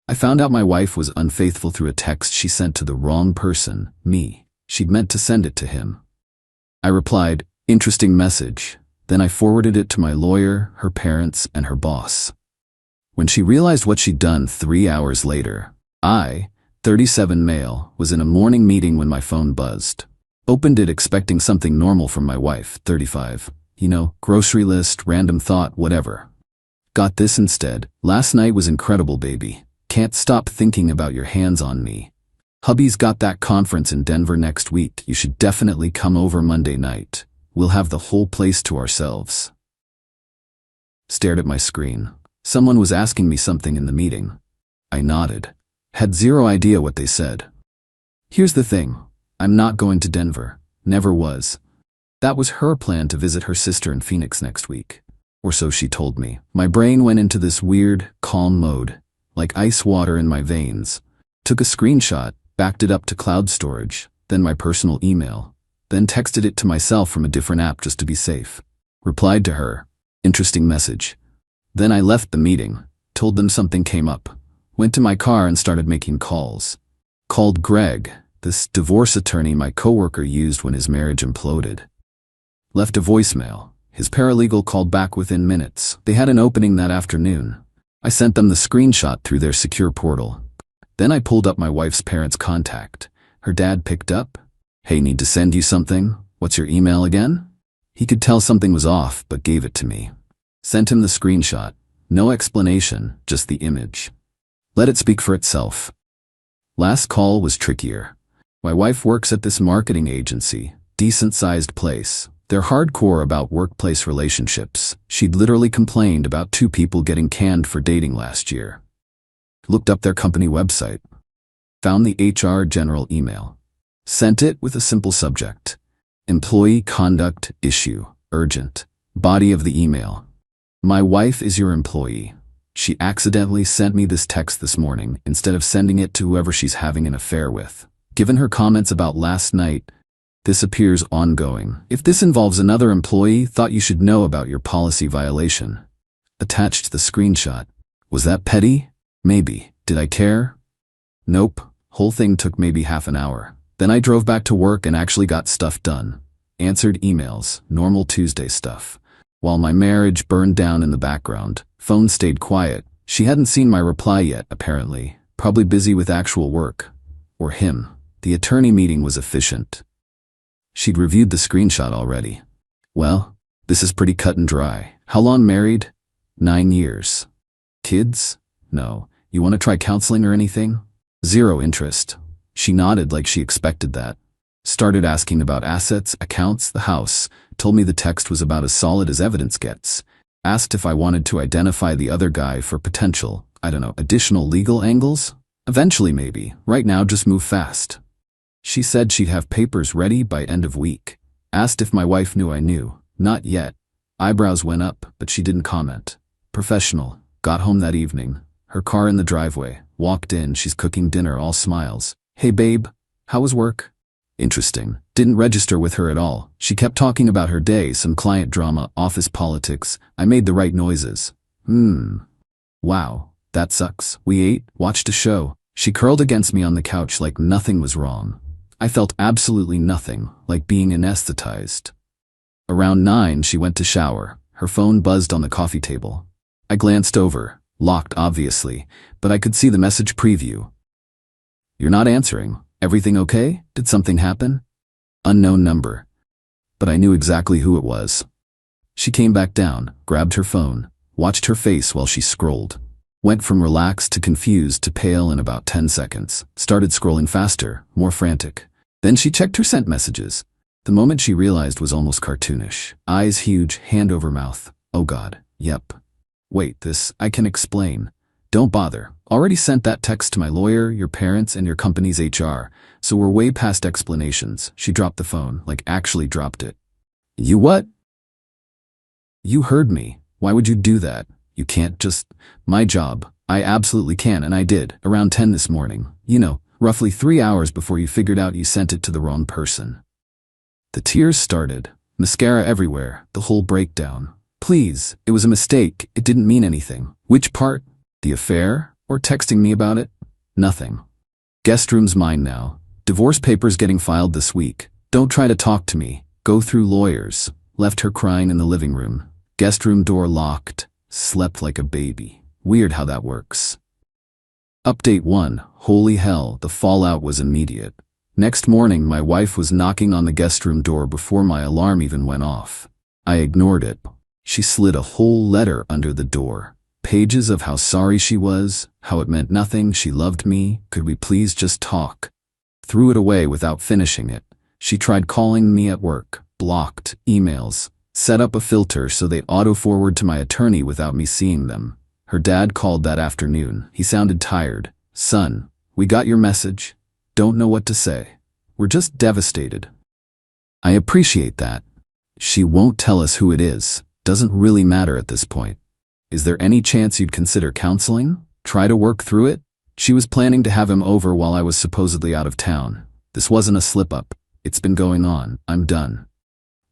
I found out my wife was unfaithful through a text she sent to the wrong person, me. She'd meant to send it to him. I replied, "Interesting message." Then I forwarded it to my lawyer, her parents, and her boss. When she realized what she'd done 3 hours later, I, 37 male, was in a morning meeting when my phone buzzed. Opened it expecting something normal from my wife, 35. Grocery list, random thought, whatever. Got this instead. "Last night was incredible, baby. Can't stop thinking about your hands on me. Hubby's got that conference in Denver next week. You should definitely come over Monday night. We'll have the whole place to ourselves." Stared at my screen. Someone was asking me something in the meeting. I nodded. Had zero idea what they said. Here's the thing. I'm not going to Denver. Never was. That was her plan to visit her sister in Phoenix next week. Or so she told me. My brain went into this weird, calm mode, like ice water in my veins. Took a screenshot, backed it up to cloud storage, then my personal email, then texted it to myself from a different app just to be safe. Replied to her, "Interesting message." Then I left the meeting, told them something came up, went to my car and started making calls. Called Greg, this divorce attorney my coworker used when his marriage imploded. Left a voicemail. His paralegal called back within minutes. They had an opening that afternoon. I sent them the screenshot through their secure portal. Then I pulled up my wife's parents' contact. Her dad picked up. "Hey, need to send you something? What's your email again?" He could tell something was off, but gave it to me. Sent him the screenshot. No explanation, just the image. Let it speak for itself. Last call was trickier. My wife works at this marketing agency, decent-sized place. They're hardcore about workplace relationships. She'd literally complained about 2 people getting canned for dating last year. Looked up their company website. Found the HR general email. Sent it with a simple subject. Employee conduct issue, urgent. Body of the email. My wife is your employee. She accidentally sent me this text this morning instead of sending it to whoever she's having an affair with. Given her comments about last night, this appears ongoing. If this involves another employee, thought you should know about your policy violation. Attached the screenshot. Was that petty? Maybe. Did I care? Nope. Whole thing took maybe half an hour. Then I drove back to work and actually got stuff done. Answered emails, normal Tuesday stuff. While my marriage burned down in the background, phone stayed quiet. She hadn't seen my reply yet, apparently. Probably busy with actual work. Or him. The attorney meeting was efficient. She'd reviewed the screenshot already. Well, this is pretty cut and dry. How long married? 9 years. Kids? No. You want to try counseling or anything? Zero interest. She nodded like she expected that. Started asking about assets, accounts, the house. Told me the text was about as solid as evidence gets. Asked if I wanted to identify the other guy for potential, additional legal angles? Eventually maybe. Right now just move fast. She said she'd have papers ready by end of week. Asked if my wife knew I knew. Not yet. Eyebrows went up, but she didn't comment. Professional. Got home that evening. Her car in the driveway. Walked in, she's cooking dinner, all smiles. "Hey babe, how was work?" Interesting. Didn't register with her at all. She kept talking about her day, some client drama, office politics. I made the right noises. Wow, that sucks. We ate, watched a show. She curled against me on the couch like nothing was wrong. I felt absolutely nothing, like being anesthetized. Around 9, she went to shower. Her phone buzzed on the coffee table. I glanced over, locked obviously, but I could see the message preview. "You're not answering. Everything okay? Did something happen?" Unknown number. But I knew exactly who it was. She came back down, grabbed her phone, watched her face while she scrolled. Went from relaxed to confused to pale in about 10 seconds. Started scrolling faster, more frantic. Then she checked her sent messages. The moment she realized was almost cartoonish. Eyes huge, hand over mouth. Oh God, yep. Wait, this, I can explain. Don't bother. Already sent that text to my lawyer, your parents, and your company's HR, so we're way past explanations. She dropped the phone, like actually dropped it. You what? You heard me. Why would you do that? You can't just... My job. I absolutely can, and I did. Around 10 this morning. Roughly 3 hours before you figured out you sent it to the wrong person. The tears started. Mascara everywhere. The whole breakdown. Please, it was a mistake. It didn't mean anything. Which part? The affair? Or texting me about it? Nothing. Guest room's mine now. Divorce papers getting filed this week. Don't try to talk to me. Go through lawyers. Left her crying in the living room. Guest room door locked. Slept like a baby. Weird how that works. Update 1. Holy hell, the fallout was immediate. Next morning, my wife was knocking on the guest room door before my alarm even went off. I ignored it. She slid a whole letter under the door. Pages of how sorry she was, how it meant nothing, she loved me, could we please just talk? Threw it away without finishing it. She tried calling me at work, blocked emails, set up a filter so they auto-forward to my attorney without me seeing them. Her dad called that afternoon. He sounded tired. Son, we got your message. Don't know what to say. We're just devastated. I appreciate that. She won't tell us who it is. Doesn't really matter at this point. Is there any chance you'd consider counseling? Try to work through it? She was planning to have him over while I was supposedly out of town. This wasn't a slip-up. It's been going on. I'm done.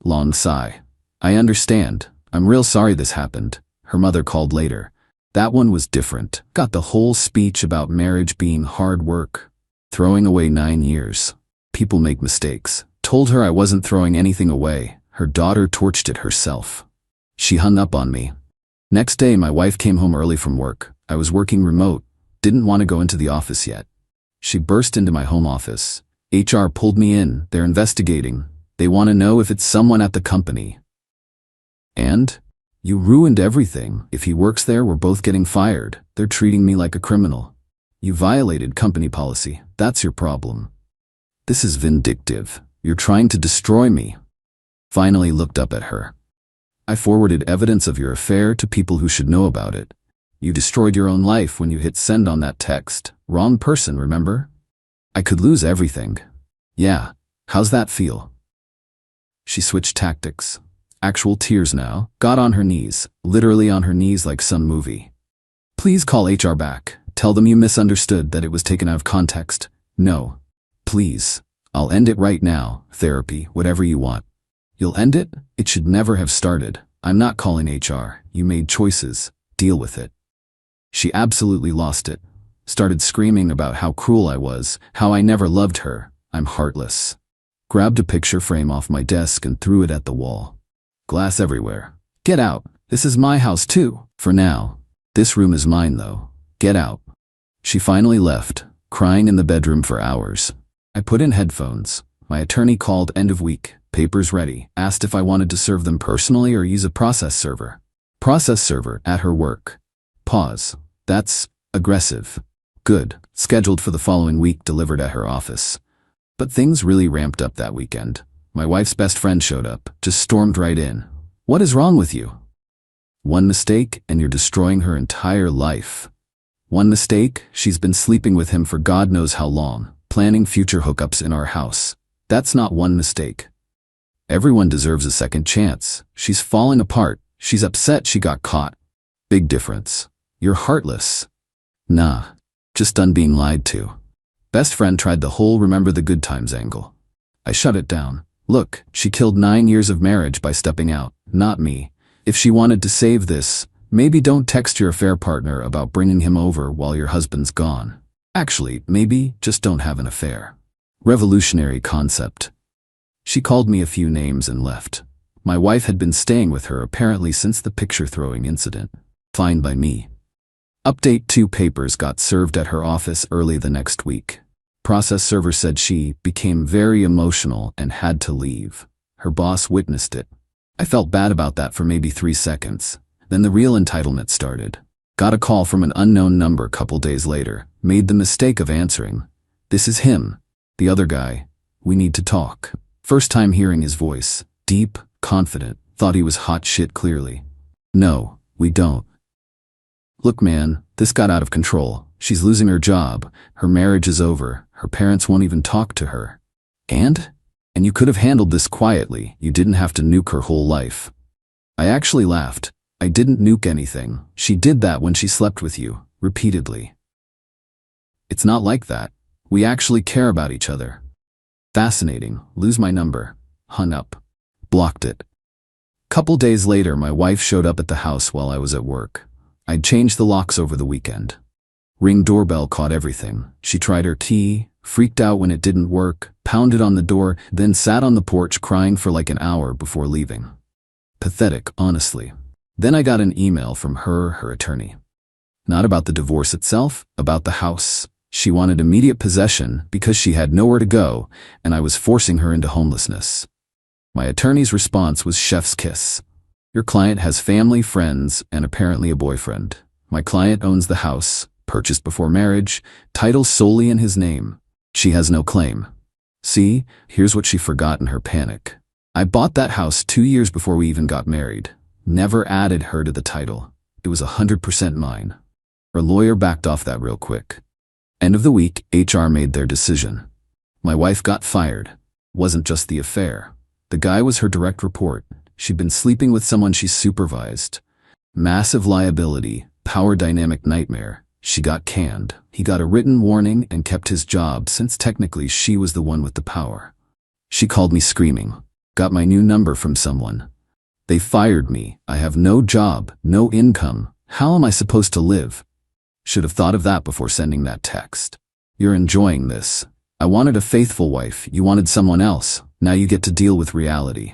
Long sigh. I understand. I'm real sorry this happened. Her mother called later. That one was different. Got the whole speech about marriage being hard work. Throwing away 9 years. People make mistakes. Told her I wasn't throwing anything away. Her daughter torched it herself. She hung up on me. Next day, my wife came home early from work. I was working remote. Didn't want to go into the office yet. She burst into my home office. HR pulled me in. They're investigating. They want to know if it's someone at the company. And? You ruined everything. If he works there, we're both getting fired. They're treating me like a criminal. You violated company policy. That's your problem. This is vindictive. You're trying to destroy me. Finally looked up at her. I forwarded evidence of your affair to people who should know about it. You destroyed your own life when you hit send on that text. Wrong person, remember? I could lose everything. Yeah. How's that feel? She switched tactics. Actual tears now. Got on her knees. Literally on her knees like some movie. Please call HR back. Tell them you misunderstood, that it was taken out of context. No. Please. I'll end it right now. Therapy, whatever you want. You'll end it? It should never have started. I'm not calling HR. You made choices. Deal with it. She absolutely lost it. Started screaming about how cruel I was, how I never loved her. I'm heartless. Grabbed a picture frame off my desk and threw it at the wall. Glass everywhere. Get out. This is my house too. For now. This room is mine though. Get out. She finally left, crying in the bedroom for hours. I put in headphones. My attorney called end of week. Papers ready. Asked if I wanted to serve them personally or use a process server. Process server at her work. Pause. That's aggressive. Good. Scheduled for the following week, delivered at her office. But things really ramped up that weekend. My wife's best friend showed up, just stormed right in. What is wrong with you? One mistake and you're destroying her entire life. One mistake, she's been sleeping with him for God knows how long, planning future hookups in our house. That's not one mistake. Everyone deserves a second chance. She's falling apart. She's upset she got caught. Big difference. You're heartless. Nah, just done being lied to. Best friend tried the whole remember the good times angle. I shut it down. Look, she killed 9 years of marriage by stepping out, not me. If she wanted to save this, maybe don't text your affair partner about bringing him over while your husband's gone. Actually, maybe just don't have an affair. Revolutionary concept. She called me a few names and left. My wife had been staying with her apparently since the picture-throwing incident. Fine by me. Update 2 papers got served at her office early the next week. Process server said she became very emotional and had to leave. Her boss witnessed it. I felt bad about that for maybe 3 seconds. Then the real entitlement started. Got a call from an unknown number a couple days later. Made the mistake of answering. This is him. The other guy. We need to talk. First time hearing his voice. Deep, confident. Thought he was hot shit clearly. No, we don't. Look man, this got out of control. She's losing her job. Her marriage is over. Her parents won't even talk to her. And you could have handled this quietly. You didn't have to nuke her whole life. I actually laughed. I didn't nuke anything. She did that when she slept with you, repeatedly. It's not like that. We actually care about each other. Fascinating. Lose my number. Hung up. Blocked it. Couple days later, my wife showed up at the house while I was at work. I'd changed the locks over the weekend. Ring doorbell caught everything. She tried her key, freaked out when it didn't work, pounded on the door, then sat on the porch crying for like an hour before leaving. Pathetic, honestly. Then I got an email from her attorney. Not about the divorce itself, about the house. She wanted immediate possession because she had nowhere to go, and I was forcing her into homelessness. My attorney's response was chef's kiss. Your client has family, friends, and apparently a boyfriend. My client owns the house, purchased before marriage, title solely in his name. She has no claim. See, here's what she forgot in her panic. I bought that house 2 years before we even got married. Never added her to the title. It was 100% mine. Her lawyer backed off that real quick. End of the week, HR made their decision. My wife got fired. Wasn't just the affair. The guy was her direct report. She'd been sleeping with someone she supervised. Massive liability, power dynamic nightmare. She got canned. He got a written warning and kept his job since technically she was the one with the power. She called me screaming. Got my new number from someone. They fired me. I have no job, no income. How am I supposed to live? Should have thought of that before sending that text. You're enjoying this. I wanted a faithful wife. You wanted someone else. Now you get to deal with reality.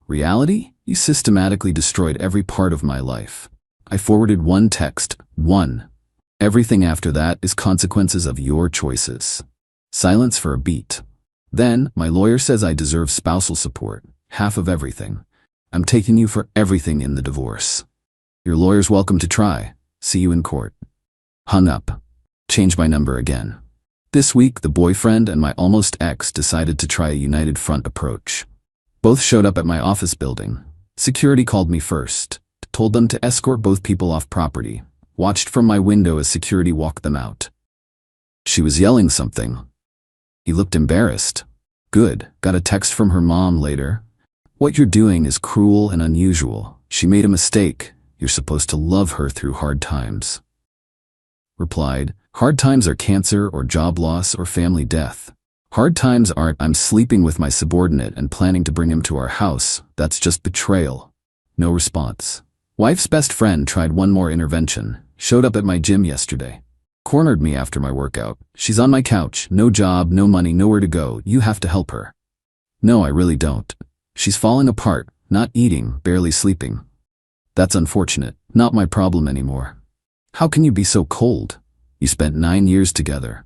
Reality? You systematically destroyed every part of my life. I forwarded one text. One. Everything after that is consequences of your choices. Silence for a beat. Then, my lawyer says I deserve spousal support. Half of everything. I'm taking you for everything in the divorce. Your lawyer's welcome to try. See you in court. Hung up. Changed my number again. This week, the boyfriend and my almost ex decided to try a united front approach. Both showed up at my office building. Security called me first. Told them to escort both people off property. Watched from my window as security walked them out. She was yelling something. He looked embarrassed. Good. Got a text from her mom later. What you're doing is cruel and unusual. She made a mistake. You're supposed to love her through hard times. Replied, hard times are cancer or job loss or family death. Hard times aren't I'm sleeping with my subordinate and planning to bring him to our house. That's just betrayal. No response. Wife's best friend tried one more intervention. Showed up at my gym yesterday. Cornered me after my workout. She's on my couch. No job, no money, nowhere to go. You have to help her. No, I really don't. She's falling apart. Not eating, barely sleeping. That's unfortunate. Not my problem anymore. How can you be so cold? You spent 9 years together.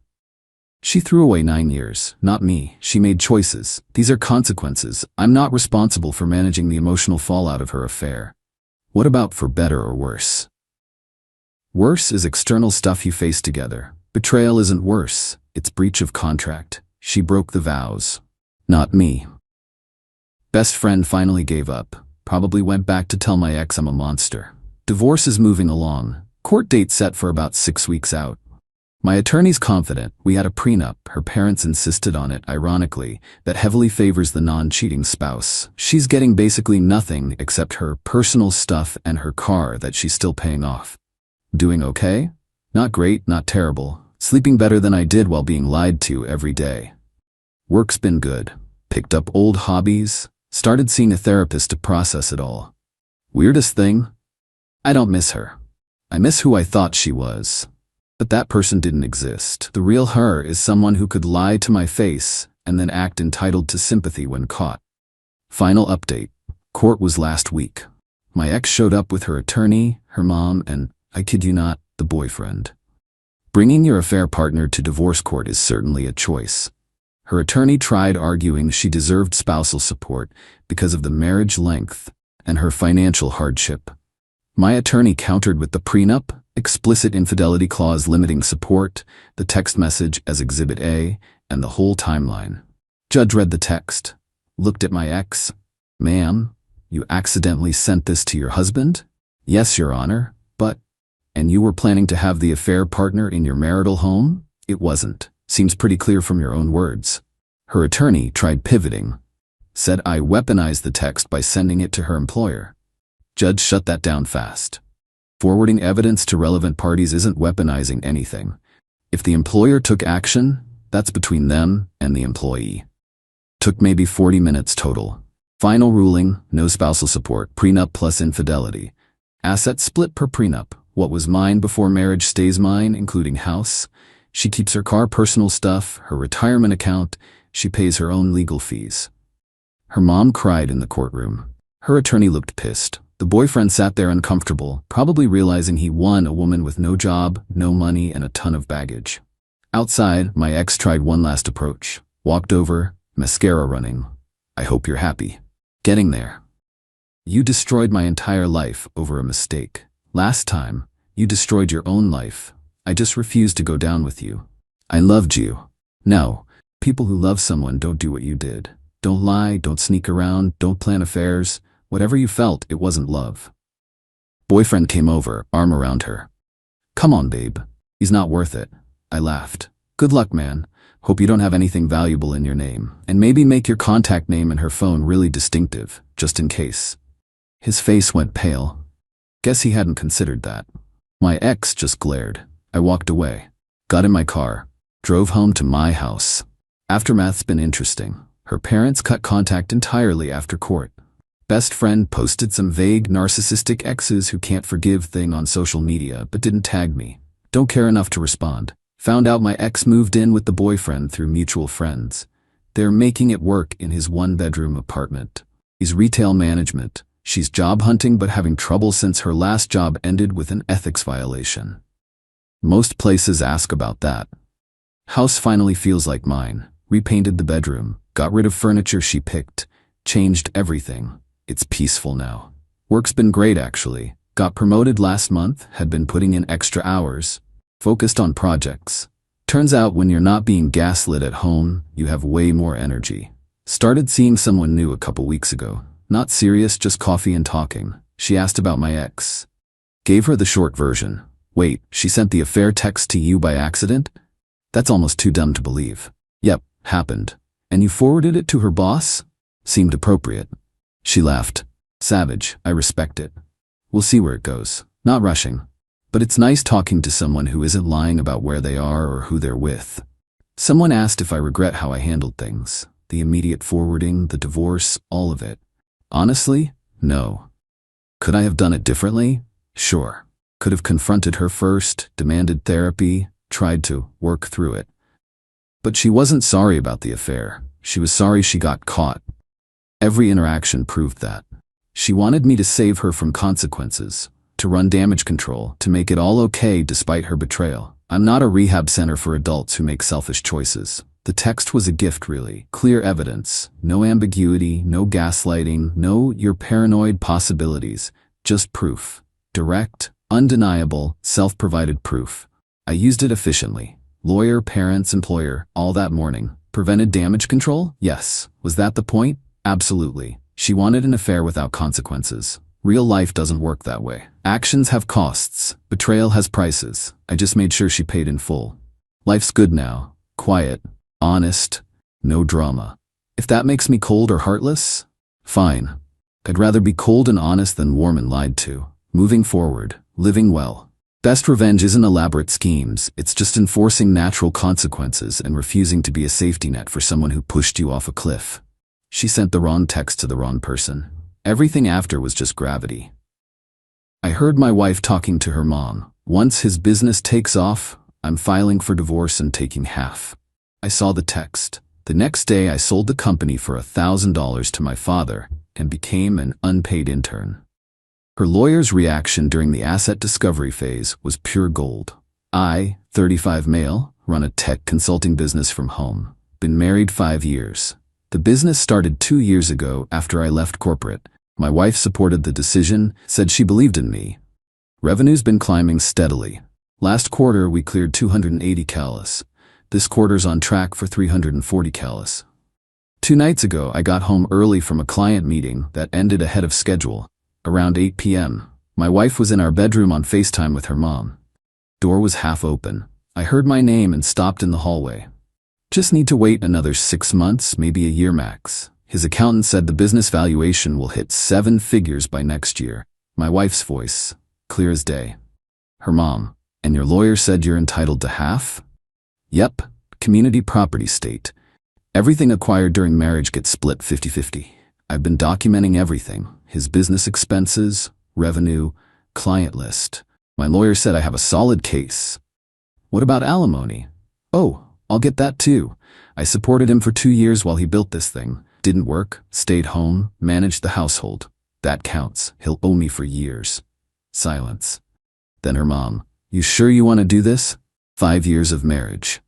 She threw away 9 years, not me. She made choices. These are consequences. I'm not responsible for managing the emotional fallout of her affair. What about for better or worse? Worse is external stuff you face together. Betrayal isn't worse. It's breach of contract. She broke the vows. Not me. Best friend finally gave up. Probably went back to tell my ex I'm a monster. Divorce is moving along. Court date set for about 6 weeks out. My attorney's confident. We had a prenup. Her parents insisted on it, ironically, that heavily favors the non-cheating spouse. She's getting basically nothing except her personal stuff and her car that she's still paying off. Doing okay? Not great, not terrible. Sleeping better than I did while being lied to every day. Work's been good. Picked up old hobbies. Started seeing a therapist to process it all. Weirdest thing? I don't miss her. I miss who I thought she was. But that person didn't exist. The real her is someone who could lie to my face and then act entitled to sympathy when caught. Final update. Court was last week. My ex showed up with her attorney, her mom, and, I kid you not, the boyfriend. Bringing your affair partner to divorce court is certainly a choice. Her attorney tried arguing she deserved spousal support because of the marriage length and her financial hardship. My attorney countered with the prenup, explicit infidelity clause limiting support, the text message as Exhibit A, and the whole timeline. Judge read the text, looked at my ex. Ma'am, you accidentally sent this to your husband? Yes, Your Honor, but... And you were planning to have the affair partner in your marital home? It wasn't. Seems pretty clear from your own words. Her attorney tried pivoting. Said I weaponized the text by sending it to her employer. Judge shut that down fast. Forwarding evidence to relevant parties isn't weaponizing anything. If the employer took action, that's between them and the employee. Took maybe 40 minutes total. Final ruling, no spousal support, prenup plus infidelity. Assets split per prenup. What was mine before marriage stays mine, including house. She keeps her car, personal stuff, her retirement account. She pays her own legal fees. Her mom cried in the courtroom. Her attorney looked pissed. The boyfriend sat there uncomfortable, probably realizing he won a woman with no job, no money, and a ton of baggage. Outside, my ex tried one last approach. Walked over, mascara running. I hope you're happy. Getting there. You destroyed my entire life over a mistake. Last time, you destroyed your own life. I just refused to go down with you. I loved you. No, people who love someone don't do what you did. Don't lie, don't sneak around, don't plan affairs. Whatever you felt, it wasn't love. Boyfriend came over, arm around her. Come on, babe. He's not worth it. I laughed. Good luck, man. Hope you don't have anything valuable in your name. And maybe make your contact name and her phone really distinctive, just in case. His face went pale. Guess he hadn't considered that. My ex just glared. I walked away. Got in my car. Drove home to my house. Aftermath's been interesting. Her parents cut contact entirely after court. Best friend posted some vague narcissistic exes who can't forgive thing on social media but didn't tag me. Don't care enough to respond. Found out my ex moved in with the boyfriend through mutual friends. They're making it work in his one-bedroom apartment. He's retail management. She's job hunting but having trouble since her last job ended with an ethics violation. Most places ask about that. House finally feels like mine. Repainted the bedroom. Got rid of furniture she picked. Changed everything. It's peaceful now. Work's been great actually. Got promoted last month, had been putting in extra hours. Focused on projects. Turns out when you're not being gaslit at home, you have way more energy. Started seeing someone new a couple weeks ago. Not serious, just coffee and talking. She asked about my ex. Gave her the short version. Wait, she sent the affair text to you by accident? That's almost too dumb to believe. Yep, happened. And you forwarded it to her boss? Seemed appropriate. She laughed. Savage, I respect it. We'll see where it goes. Not rushing. But it's nice talking to someone who isn't lying about where they are or who they're with. Someone asked if I regret how I handled things. The immediate forwarding, the divorce, all of it. Honestly, no. Could I have done it differently? Sure. Could have confronted her first, demanded therapy, tried to work through it. But she wasn't sorry about the affair. She was sorry she got caught. Every interaction proved that. She wanted me to save her from consequences, to run damage control, to make it all okay despite her betrayal. I'm not a rehab center for adults who make selfish choices. The text was a gift really. Clear evidence. No ambiguity, no gaslighting, no "you're paranoid" possibilities. Just proof. Direct, undeniable, self-provided proof. I used it efficiently. Lawyer, parents, employer, all that morning. Prevented damage control? Yes. Was that the point? Absolutely. She wanted an affair without consequences. Real life doesn't work that way. Actions have costs. Betrayal has prices. I just made sure she paid in full. Life's good now. Quiet. Honest. No drama. If that makes me cold or heartless, fine. I'd rather be cold and honest than warm and lied to. Moving forward. Living well. Best revenge isn't elaborate schemes. It's just enforcing natural consequences and refusing to be a safety net for someone who pushed you off a cliff. She sent the wrong text to the wrong person. Everything after was just gravity. I heard my wife talking to her mom. Once his business takes off, I'm filing for divorce and taking half. I saw the text. The next day I sold the company for $1,000 to my father and became an unpaid intern. Her lawyer's reaction during the asset discovery phase was pure gold. I, 35 male, run a tech consulting business from home. Been married 5 years. The business started 2 years ago after I left corporate. My wife supported the decision, said she believed in me. Revenue's been climbing steadily. Last quarter we cleared 280 Qley. This quarter's on track for 340 Qley. 2 nights ago I got home early from a client meeting that ended ahead of schedule. Around 8 p.m., my wife was in our bedroom on FaceTime with her mom. Door was half open. I heard my name and stopped in the hallway. Just need to wait another 6 months, maybe a year max. His accountant said the business valuation will hit 7 figures by next year. My wife's voice, clear as day. Her mom, and your lawyer said you're entitled to half? Yep, community property state. Everything acquired during marriage gets split 50-50. I've been documenting everything. His business expenses, revenue, client list. My lawyer said I have a solid case. What about alimony? Oh, I'll get that too. I supported him for 2 years while he built this thing. Didn't work, stayed home, managed the household. That counts. He'll owe me for years. Silence. Then her mom. You sure you want to do this? 5 years of marriage.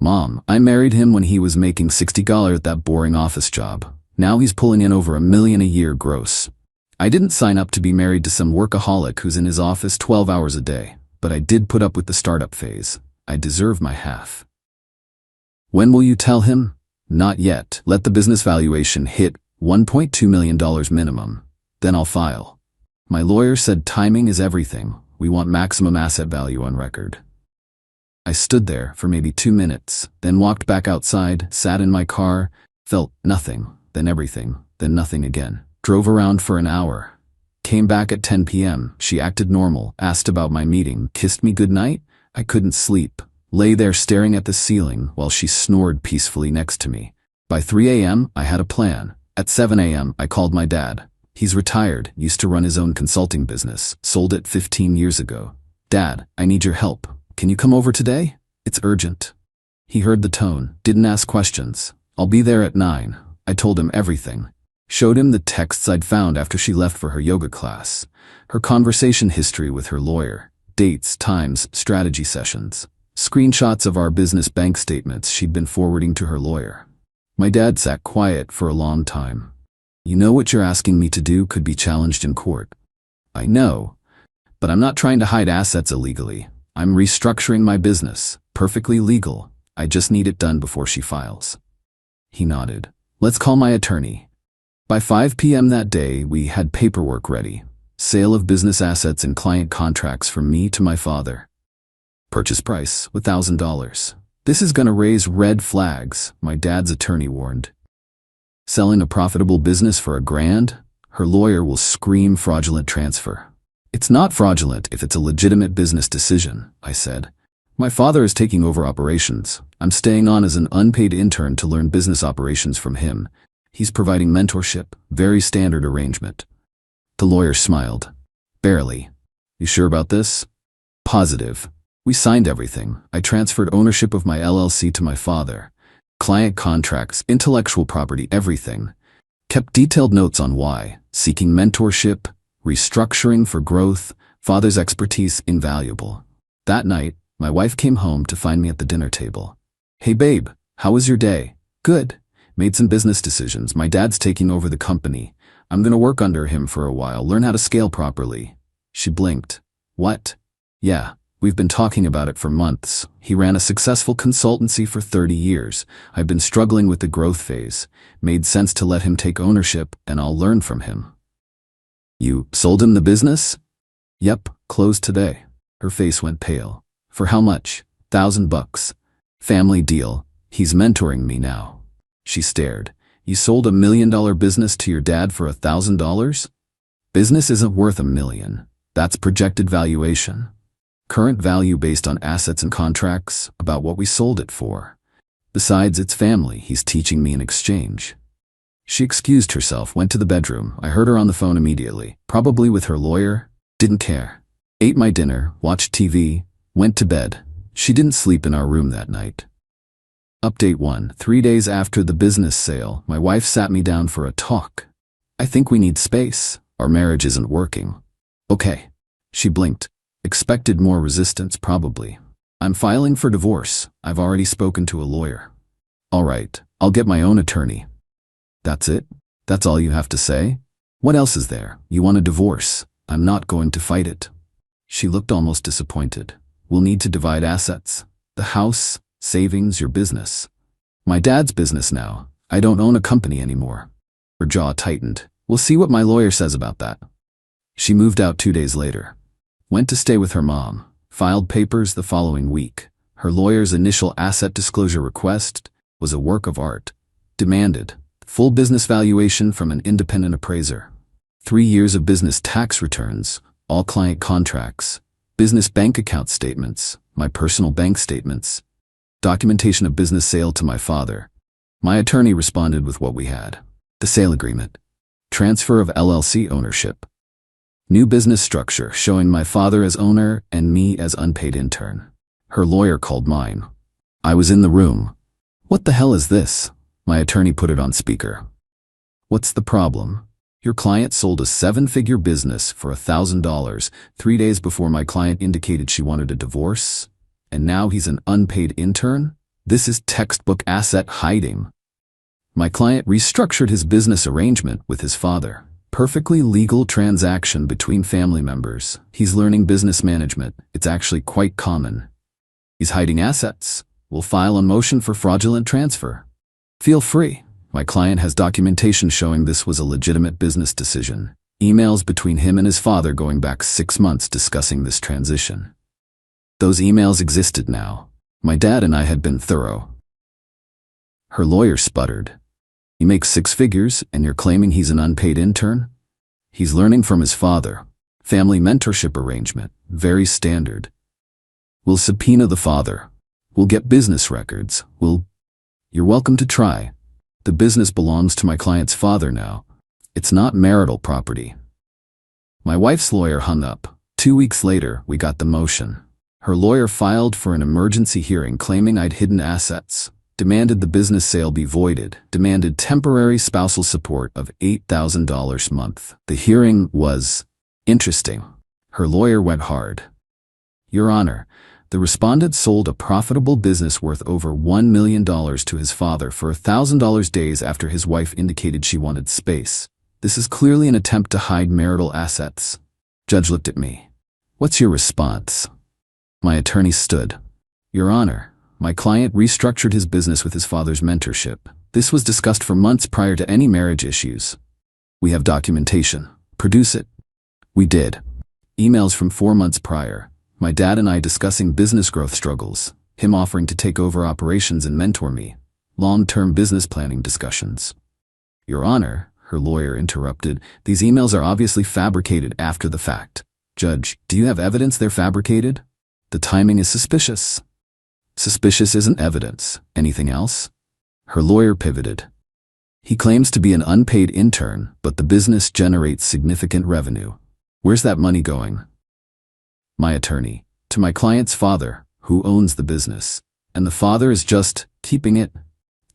Mom, I married him when he was making $60 at that boring office job. Now he's pulling in over $1 million a year gross. I didn't sign up to be married to some workaholic who's in his office 12 hours a day, but I did put up with the startup phase. I deserve my half. When will you tell him? Not yet. Let the business valuation hit $1.2 million minimum. Then I'll file. My lawyer said timing is everything. We want maximum asset value on record. I stood there for maybe 2 minutes, then walked back outside, sat in my car, felt nothing, then everything, then nothing again. Drove around for an hour. Came back at 10 p.m. She acted normal, asked about my meeting, kissed me goodnight. I couldn't sleep. Lay there staring at the ceiling while she snored peacefully next to me. By 3 a.m., I had a plan. At 7 a.m., I called my dad. He's retired, used to run his own consulting business, sold it 15 years ago. Dad, I need your help. Can you come over today? It's urgent. He heard the tone, didn't ask questions. I'll be there at 9. I told him everything. Showed him the texts I'd found after she left for her yoga class. Her conversation history with her lawyer. Dates, times, strategy sessions. Screenshots of our business bank statements she'd been forwarding to her lawyer. My dad sat quiet for a long time. You know what you're asking me to do could be challenged in court. I know, but I'm not trying to hide assets illegally. I'm restructuring my business. Perfectly legal. I just need it done before she files. He nodded. Let's call my attorney. By 5 p.m. that day, we had paperwork ready. Sale of business assets and client contracts from me to my father. Purchase price, $1,000. This is gonna raise red flags, my dad's attorney warned. Selling a profitable business for $1,000? Her lawyer will scream fraudulent transfer. It's not fraudulent if it's a legitimate business decision, I said. My father is taking over operations. I'm staying on as an unpaid intern to learn business operations from him. He's providing mentorship, very standard arrangement. The lawyer smiled. Barely. You sure about this? Positive. We signed everything. I transferred ownership of my LLC to my father. Client contracts, intellectual property, everything. Kept detailed notes on why. Seeking mentorship, restructuring for growth, father's expertise invaluable. That night, my wife came home to find me at the dinner table. Hey babe, how was your day? Good. Made some business decisions. My dad's taking over the company. I'm gonna work under him for a while, learn how to scale properly. She blinked. What? Yeah, we've been talking about it for months. He ran a successful consultancy for 30 years. I've been struggling with the growth phase. Made sense to let him take ownership, and I'll learn from him. You sold him the business? Yep, closed today. Her face went pale. For how much? $1,000. Family deal. He's mentoring me now. She stared. You sold $1 million business to your dad for $1,000? Business isn't worth $1 million. That's projected valuation. Current value based on assets and contracts, about what we sold it for. Besides, it's family. He's teaching me in exchange. She excused herself, went to the bedroom. I heard her on the phone immediately. Probably with her lawyer. Didn't care. Ate my dinner, watched TV, went to bed. She didn't sleep in our room that night. Update 1. 3 days after the business sale, my wife sat me down for a talk. I think we need space. Our marriage isn't working. Okay. She blinked. Expected more resistance, probably. I'm filing for divorce. I've already spoken to a lawyer. All right, I'll get my own attorney. That's it? That's all you have to say? What else is there? You want a divorce? I'm not going to fight it. She looked almost disappointed. We'll need to divide assets. The house, savings, your business. My dad's business now. I don't own a company anymore. Her jaw tightened. We'll see what my lawyer says about that. She moved out 2 days later. Went to stay with her mom. Filed papers the following week. Her lawyer's initial asset disclosure request was a work of art. Demanded full business valuation from an independent appraiser. 3 years of business tax returns, all client contracts, business bank account statements, my personal bank statements, documentation of business sale to my father. My attorney responded with what we had. The sale agreement. Transfer of LLC ownership. New business structure showing my father as owner and me as unpaid intern. Her lawyer called mine. I was in the room. What the hell is this? My attorney put it on speaker. What's the problem? Your client sold a 7-figure business for $1,000 3 days before my client indicated she wanted a divorce, and now he's an unpaid intern? This is textbook asset hiding. My client restructured his business arrangement with his father. Perfectly legal transaction between family members. He's learning business management. It's actually quite common. He's hiding assets. We'll file a motion for fraudulent transfer. Feel free. My client has documentation showing this was a legitimate business decision. Emails between him and his father going back 6 months discussing this transition. Those emails existed now. My dad and I had been thorough. Her lawyer sputtered. He makes 6 figures and you're claiming he's an unpaid intern? He's learning from his father. Family mentorship arrangement. Very standard. We'll subpoena the father. We'll get business records. You're welcome to try. The business belongs to my client's father now. It's not marital property. My wife's lawyer hung up. 2 weeks later, we got the motion. Her lawyer filed for an emergency hearing claiming I'd hidden assets, demanded the business sale be voided, demanded temporary spousal support of $8,000 a month. The hearing was interesting. Her lawyer went hard. Your Honor, the respondent sold a profitable business worth over $1 million to his father for $1,000 days after his wife indicated she wanted space. This is clearly an attempt to hide marital assets. Judge looked at me. What's your response? My attorney stood. Your Honor, my client restructured his business with his father's mentorship. This was discussed for months prior to any marriage issues. We have documentation. Produce it. We did. Emails from 4 months prior. My dad and I discussing business growth struggles. Him offering to take over operations and mentor me. Long-term business planning discussions. Your Honor, her lawyer interrupted, these emails are obviously fabricated after the fact. Judge, do you have evidence they're fabricated? The timing is suspicious. Suspicious isn't evidence. Anything else? Her lawyer pivoted. He claims to be an unpaid intern, but the business generates significant revenue. Where's that money going? My attorney. To my client's father, who owns the business. And the father is just keeping it.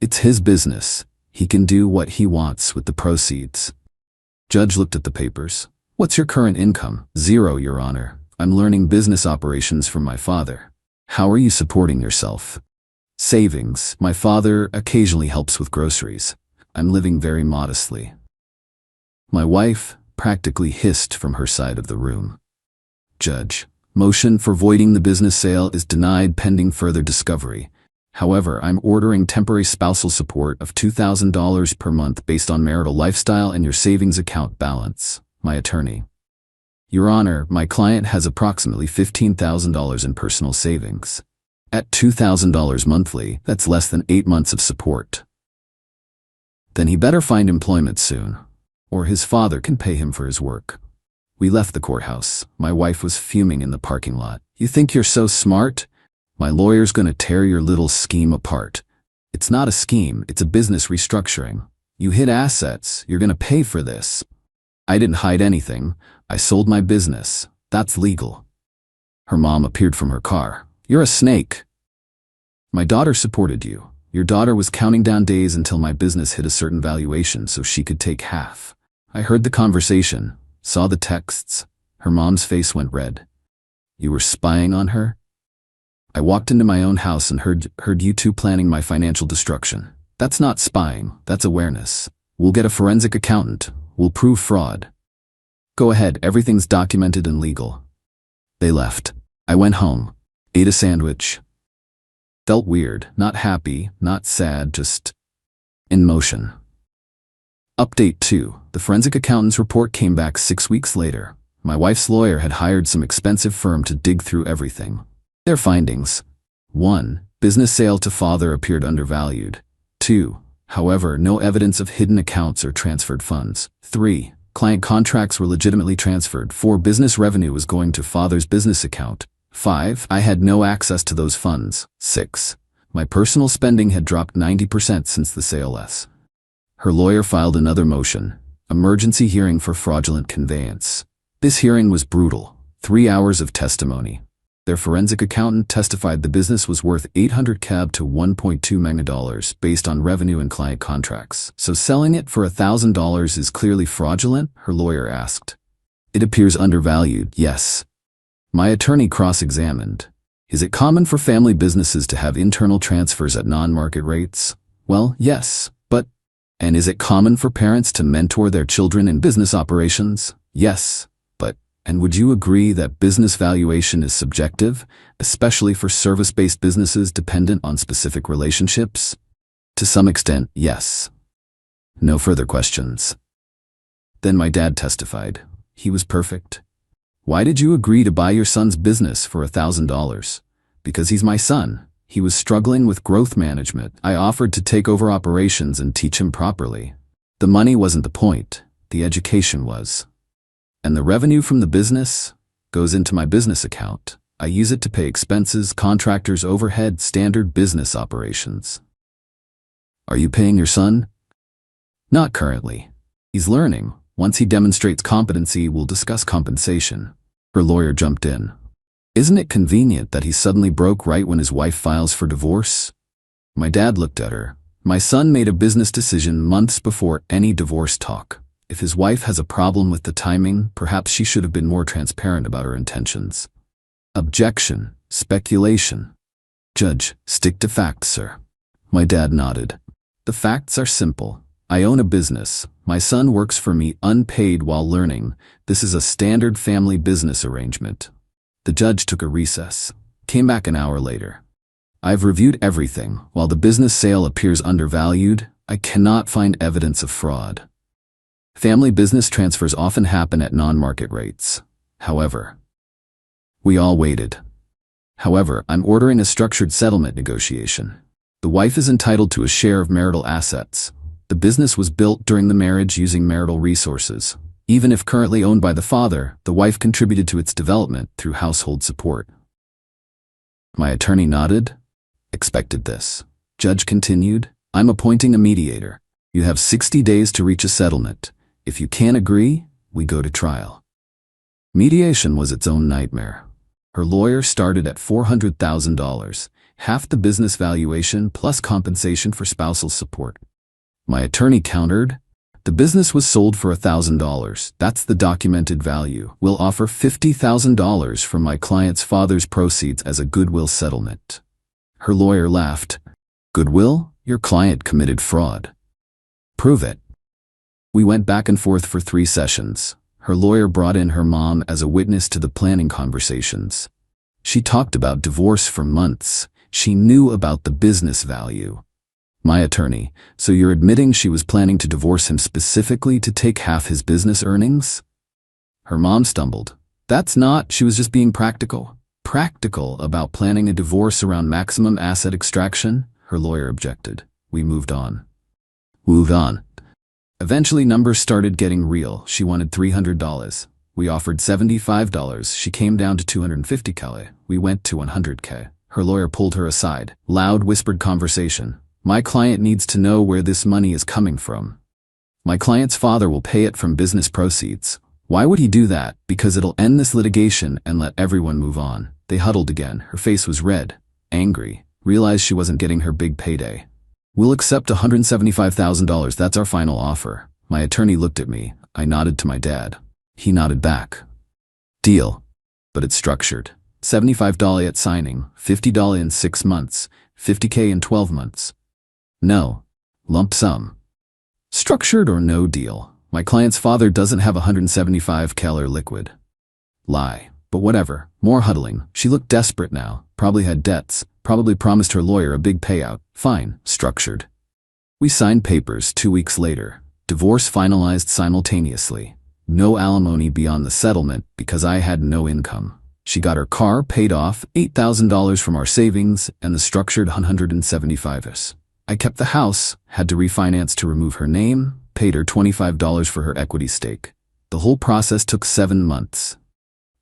It's his business. He can do what he wants with the proceeds. Judge looked at the papers. What's your current income? 0, Your Honor. I'm learning business operations from my father. How are you supporting yourself? Savings. My father occasionally helps with groceries. I'm living very modestly. My wife practically hissed from her side of the room. Judge, motion for voiding the business sale is denied pending further discovery. However, I'm ordering temporary spousal support of $2,000 per month based on marital lifestyle and your savings account balance. My attorney. Your Honor, my client has approximately $15,000 in personal savings. At $2,000 monthly, that's less than 8 months of support. Then he better find employment soon, or his father can pay him for his work. We left the courthouse. My wife was fuming in the parking lot. You think you're so smart? My lawyer's gonna tear your little scheme apart. It's not a scheme, it's a business restructuring. You hid assets, you're gonna pay for this. I didn't hide anything. I sold my business. That's legal. Her mom appeared from her car. You're a snake. My daughter supported you. Your daughter was counting down days until my business hit a certain valuation so she could take half. I heard the conversation, saw the texts. Her mom's face went red. You were spying on her? I walked into my own house and heard you two planning my financial destruction. That's not spying, that's awareness. We'll get a forensic accountant. We'll prove fraud. Go ahead, everything's documented and legal. They left. I went home, ate a sandwich. Felt weird, not happy, not sad, just in motion. Update 2. The forensic accountant's report came back 6 weeks later. My wife's lawyer had hired some expensive firm to dig through everything. Their findings. 1. Business sale to father appeared undervalued. 2. However, no evidence of hidden accounts or transferred funds. 3. Client contracts were legitimately transferred. 4. Business revenue was going to father's business account. 5. I had no access to those funds. 6. My personal spending had dropped 90% since the sale. Her lawyer filed another motion. Emergency hearing for fraudulent conveyance. This hearing was brutal. 3 hours of testimony. Their forensic accountant testified the business was worth $800K to $1.2 million based on revenue and client contracts. So selling it for $1,000 is clearly fraudulent? Her lawyer asked. It appears undervalued, yes. My attorney cross-examined. Is it common for family businesses to have internal transfers at non-market rates? Well, yes, but... And is it common for parents to mentor their children in business operations? Yes, but... And would you agree that business valuation is subjective, especially for service-based businesses dependent on specific relationships? To some extent, yes. No further questions. Then my dad testified. He was perfect. Why did you agree to buy your son's business for $1,000? Because he's my son. He was struggling with growth management. I offered to take over operations and teach him properly. The money wasn't the point. The education was. And the revenue from the business goes into my business account. I use it to pay expenses, contractors, overhead, standard business operations. Are you paying your son? Not currently. He's learning. Once he demonstrates competency, we'll discuss compensation. Her lawyer jumped in. Isn't it convenient that he suddenly broke right when his wife files for divorce? My dad looked at her. My son made a business decision months before any divorce talk. If his wife has a problem with the timing, perhaps she should have been more transparent about her intentions. Objection. Speculation. Judge, stick to facts, sir. My dad nodded. The facts are simple. I own a business. My son works for me unpaid while learning. This is a standard family business arrangement. The judge took a recess. Came back an hour later. I've reviewed everything. While the business sale appears undervalued, I cannot find evidence of fraud. Family business transfers often happen at non-market rates. However, we all waited. However, I'm ordering a structured settlement negotiation. The wife is entitled to a share of marital assets. The business was built during the marriage using marital resources. Even if currently owned by the father, the wife contributed to its development through household support. My attorney nodded. Expected this. Judge continued. I'm appointing a mediator. You have 60 days to reach a settlement. If you can't agree, we go to trial. Mediation was its own nightmare. Her lawyer started at $400,000, half the business valuation plus compensation for spousal support. My attorney countered, the business was sold for $1,000. That's the documented value. We'll offer $50,000 from my client's father's proceeds as a goodwill settlement. Her lawyer laughed. Goodwill? Your client committed fraud. Prove it. We went back and forth for 3 sessions. Her lawyer brought in her mom as a witness to the planning conversations. She talked about divorce for months. She knew about the business value. My attorney, so you're admitting she was planning to divorce him specifically to take half his business earnings? Her mom stumbled. That's not, she was just being practical. Practical about planning a divorce around maximum asset extraction? Her lawyer objected. We moved on. Moved on. Eventually numbers started getting real. She wanted $300. We offered $75. She came down to $250K. We went to $100K. Her lawyer pulled her aside. Loud whispered conversation. My client needs to know where this money is coming from. My client's father will pay it from business proceeds. Why would he do that? Because it'll end this litigation and let everyone move on. They huddled again. Her face was red, angry, realized she wasn't getting her big payday. We'll accept $175,000. That's our final offer. My attorney looked at me. I nodded to my dad. He nodded back. Deal. But it's structured. $75 at signing, $50 in 6 months, $50K in 12 months. No. Lump sum. Structured or no deal. My client's father doesn't have $175K liquid. Lie. But whatever. More huddling. She looked desperate now. Probably had debts. Probably promised her lawyer a big payout. Fine. Structured. We signed papers 2 weeks later. Divorce finalized simultaneously. No alimony beyond the settlement because I had no income. She got her car paid off, $8,000 from our savings, and the structured $175. I kept the house, had to refinance to remove her name, paid her $25 for her equity stake. The whole process took 7 months.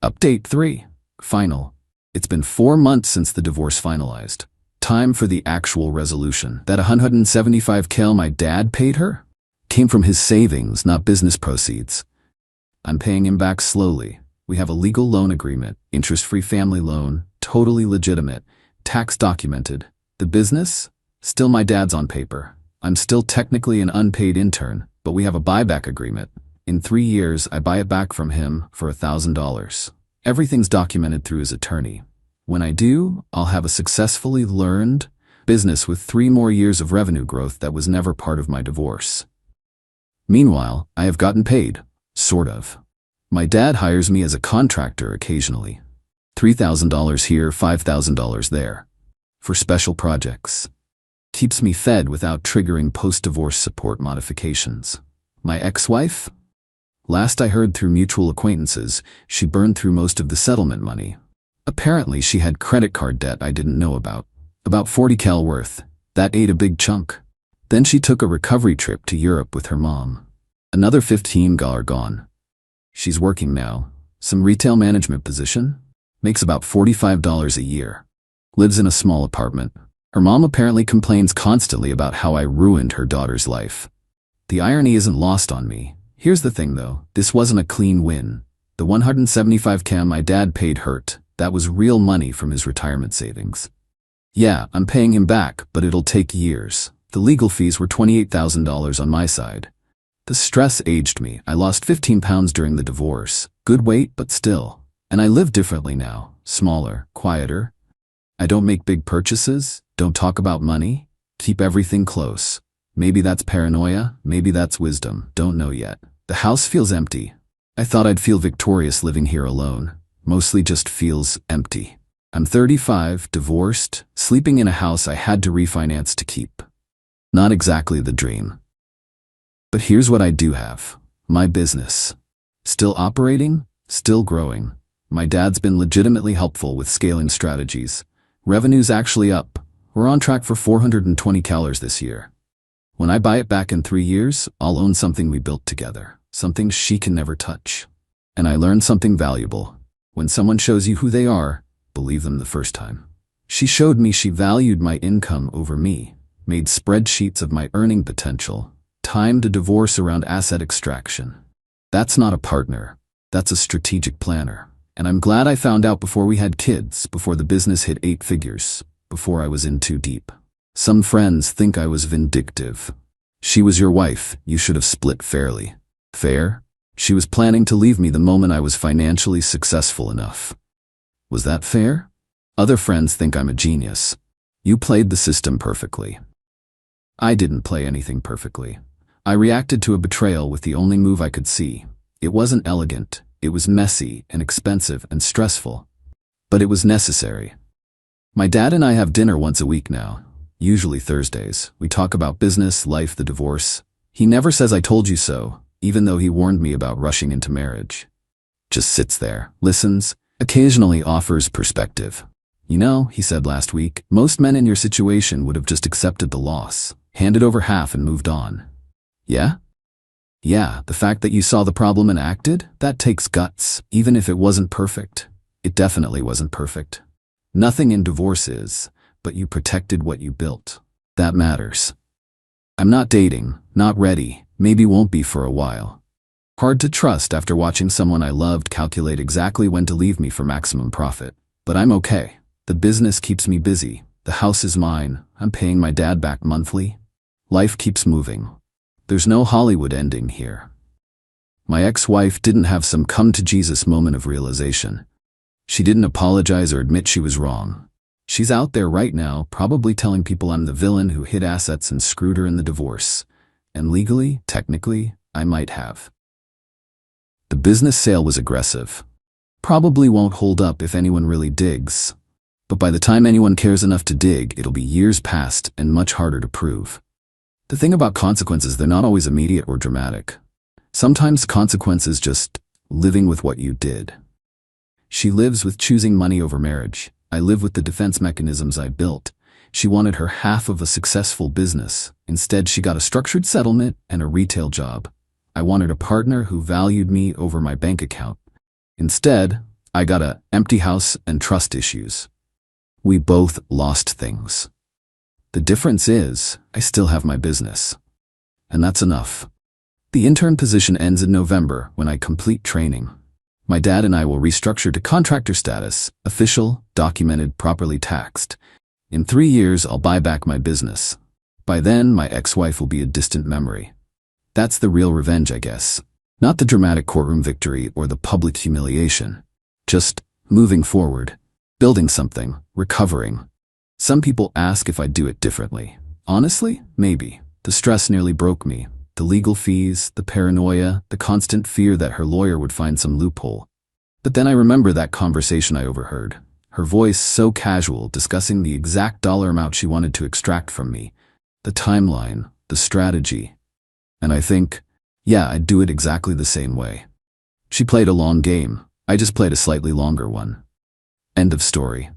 Update 3. Final. It's been 4 months since the divorce finalized. Time for the actual resolution. That $175K my dad paid her came from his savings, not business proceeds. I'm paying him back slowly. We have a legal loan agreement, interest-free family loan, totally legitimate, tax documented. The business? Still my dad's on paper. I'm still technically an unpaid intern, but we have a buyback agreement. In 3 years, I buy it back from him for $1,000. Everything's documented through his attorney. When I do, I'll have a successfully learned business with 3 more years of revenue growth that was never part of my divorce. Meanwhile, I have gotten paid. Sort of. My dad hires me as a contractor occasionally. $3,000 here, $5,000 there. For special projects. Keeps me fed without triggering post-divorce support modifications. My ex-wife? Last I heard through mutual acquaintances, she burned through most of the settlement money. Apparently she had credit card debt I didn't know about. About 40 cal worth. That ate a big chunk. Then she took a recovery trip to Europe with her mom. Another 15 gal gone. She's working now. Some retail management position. Makes about $45 a year. Lives in a small apartment. Her mom apparently complains constantly about how I ruined her daughter's life. The irony isn't lost on me. Here's the thing though, this wasn't a clean win. The 175 cam my dad paid hurt. That was real money from his retirement savings. Yeah, I'm paying him back, but it'll take years. The legal fees were $28,000 on my side. The stress aged me. I lost 15 pounds during the divorce. Good weight, but still. And I live differently now. Smaller, quieter. I don't make big purchases, don't talk about money, keep everything close. Maybe that's paranoia, maybe that's wisdom, don't know yet. The house feels empty. I thought I'd feel victorious living here alone. Mostly just feels empty. I'm 35, divorced, sleeping in a house I had to refinance to keep. Not exactly the dream. But here's what I do have. My business. Still operating, still growing. My dad's been legitimately helpful with scaling strategies. Revenue's actually up. We're on track for 420 calories this year. When I buy it back in 3 years, I'll own something we built together. Something she can never touch. And I learned something valuable. When someone shows you who they are, believe them the first time. She showed me she valued my income over me, made spreadsheets of my earning potential, timed a divorce around asset extraction. That's not a partner. That's a strategic planner. And I'm glad I found out before we had kids, before the business hit 8 figures, before I was in too deep. Some friends think I was vindictive. She was your wife, you should have split fairly. Fair? She was planning to leave me the moment I was financially successful enough. Was that fair? Other friends think I'm a genius. You played the system perfectly. I didn't play anything perfectly. I reacted to a betrayal with the only move I could see. It wasn't elegant. It was messy and expensive and stressful. But it was necessary. My dad and I have dinner once a week now. Usually Thursdays. We talk about business, life, the divorce. He never says I told you so, even though he warned me about rushing into marriage. Just sits there, listens, occasionally offers perspective. You know, he said last week, most men in your situation would have just accepted the loss, handed over half and moved on. Yeah? Yeah, the fact that you saw the problem and acted, that takes guts, even if it wasn't perfect. It definitely wasn't perfect. Nothing in divorce is, but you protected what you built. That matters. I'm not dating, not ready, maybe won't be for a while. Hard to trust after watching someone I loved calculate exactly when to leave me for maximum profit. But I'm okay. The business keeps me busy. The house is mine. I'm paying my dad back monthly. Life keeps moving. There's no Hollywood ending here. My ex-wife didn't have some come-to-Jesus moment of realization. She didn't apologize or admit she was wrong. She's out there right now, probably telling people I'm the villain who hid assets and screwed her in the divorce. And legally, technically, I might have. The business sale was aggressive. Probably won't hold up if anyone really digs. But by the time anyone cares enough to dig, it'll be years past and much harder to prove. The thing about consequences, they're not always immediate or dramatic. Sometimes consequences just living with what you did. She lives with choosing money over marriage. I live with the defense mechanisms I built. She wanted her half of a successful business. Instead, she got a structured settlement and a retail job. I wanted a partner who valued me over my bank account. Instead, I got an empty house and trust issues. We both lost things. The difference is, I still have my business. And that's enough. The intern position ends in November when I complete training. My dad and I will restructure to contractor status, official, documented, properly taxed. In 3 years, I'll buy back my business. By then, my ex-wife will be a distant memory. That's the real revenge, I guess. Not the dramatic courtroom victory or the public humiliation. Just moving forward, building something, recovering. Some people ask if I'd do it differently. Honestly, maybe. The stress nearly broke me. The legal fees, the paranoia, the constant fear that her lawyer would find some loophole. But then I remember that conversation I overheard. Her voice so casual, discussing the exact dollar amount she wanted to extract from me. The timeline, the strategy. And I think, yeah, I'd do it exactly the same way. She played a long game. I just played a slightly longer one. End of story.